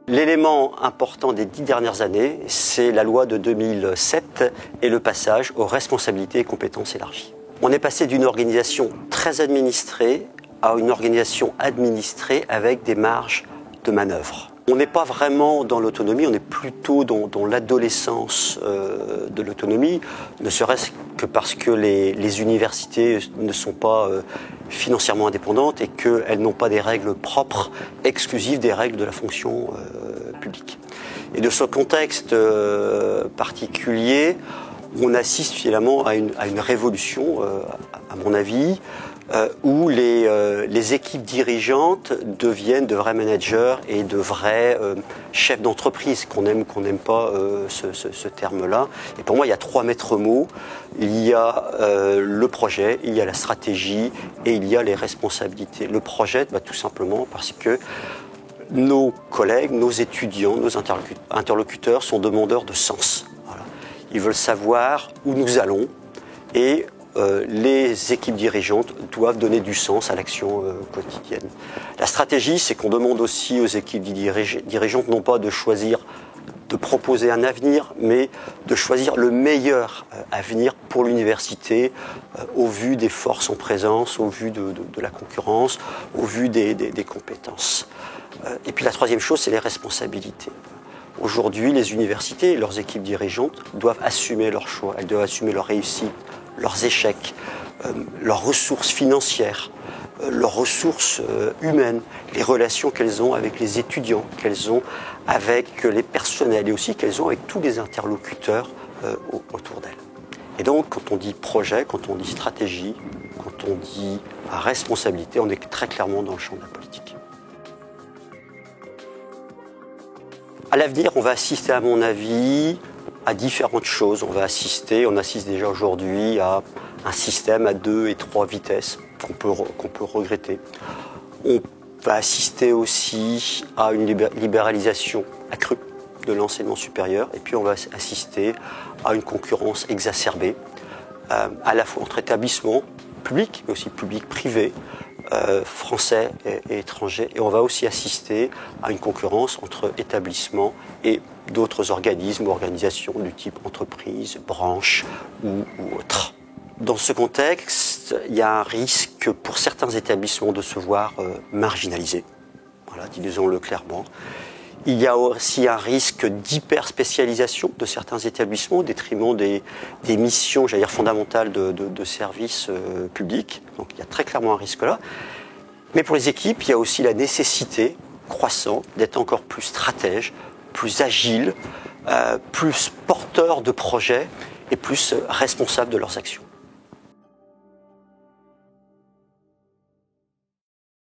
L'élément important des 10 dernières années, c'est la loi de 2007 et le passage aux responsabilités et compétences élargies. On est passé d'une organisation très administrée à une organisation administrée avec des marges de manœuvre. On n'est pas vraiment dans l'autonomie, on est plutôt dans l'adolescence de l'autonomie, ne serait-ce que parce que les universités ne sont pas financièrement indépendantes et qu'elles n'ont pas des règles propres, exclusives des règles de la fonction publique. Et de ce contexte particulier, on assiste finalement à une révolution, à mon avis, où les équipes dirigeantes deviennent de vrais managers et de vrais chefs d'entreprise, qu'on aime ou qu'on n'aime pas ce terme-là. Et pour moi, il y a 3 maîtres mots. Il y a le projet, il y a la stratégie et il y a les responsabilités. Le projet, tout simplement parce que nos collègues, nos étudiants, nos interlocuteurs sont demandeurs de sens. Voilà. Ils veulent savoir où nous allons et les équipes dirigeantes doivent donner du sens à l'action quotidienne. La stratégie, c'est qu'on demande aussi aux équipes dirigeantes non pas de choisir, de proposer un avenir, mais de choisir le meilleur avenir pour l'université au vu des forces en présence, au vu de la concurrence, au vu des compétences. Et puis la troisième chose, c'est les responsabilités. Aujourd'hui, les universités et leurs équipes dirigeantes doivent assumer leurs choix, elles doivent assumer leurs réussites, leurs échecs, leurs ressources financières, leurs ressources humaines, les relations qu'elles ont avec les étudiants, qu'elles ont avec les personnels et aussi qu'elles ont avec tous les interlocuteurs autour d'elles. Et donc, quand on dit projet, quand on dit stratégie, quand on dit responsabilité, on est très clairement dans le champ de la politique. À l'avenir, on va assister, à mon avis, à différentes choses. On assiste déjà aujourd'hui à un système à 2 et 3 vitesses qu'on peut regretter. On va assister aussi à une libéralisation accrue de l'enseignement supérieur et puis on va assister à une concurrence exacerbée à la fois entre établissements publics mais aussi publics-privés, français et étrangers, et on va aussi assister à une concurrence entre établissements et d'autres organismes ou organisations du type entreprise, branche ou autres. Dans ce contexte, il y a un risque pour certains établissements de se voir marginalisés, voilà, disons-le clairement. Il y a aussi un risque d'hyper-spécialisation de certains établissements au détriment des missions, j'allais dire, fondamentales de services publics. Donc il y a très clairement un risque là. Mais pour les équipes, il y a aussi la nécessité croissante d'être encore plus stratège, plus agile, plus porteur de projets et plus responsable de leurs actions.